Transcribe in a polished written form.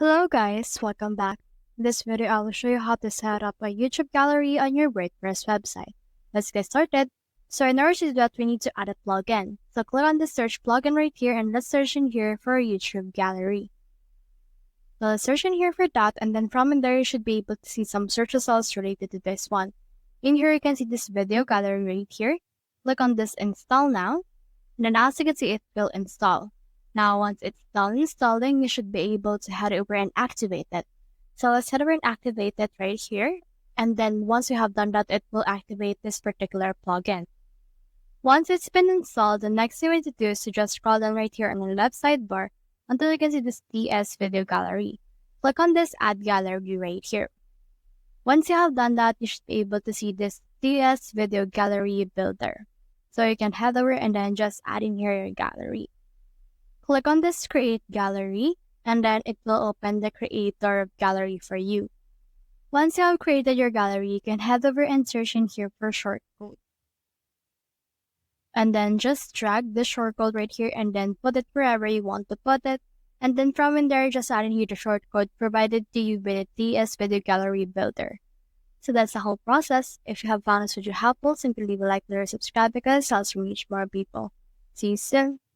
Hello guys, welcome back. In this video, I will show you how to set up a YouTube gallery on your WordPress website. Let's get started. So in order to do that, we need to add a plugin. So click on the search plugin right here and let's search in here for a YouTube gallery. So let's search in here for that, and then from in there, you should be able to see some search results related to this one. In here, you can see this video gallery right here. Click on this install now, and then as you can see, it will install. Now, once it's done installing, you should be able to head over and activate it. So let's head over and activate it right here. And then once you have done that, it will activate this particular plugin. Once it's been installed, the next thing we need to do is to just scroll down right here on the left sidebar until you can see this TS video gallery. Click on this add gallery right here. Once you have done that, you should be able to see this TS video gallery builder. So you can head over and then just add in here your gallery. Click on this create gallery, and then it will open the creator gallery for you. Once you have created your gallery, you can head over and search in here for shortcode. And then just drag the shortcode right here and then put it wherever you want to put it. And then from in there, just add in here the shortcode provided to you by the TS Video Gallery Builder. So that's the whole process. If you have found this video helpful, simply leave a like or subscribe because it helps me reach more people. See you soon.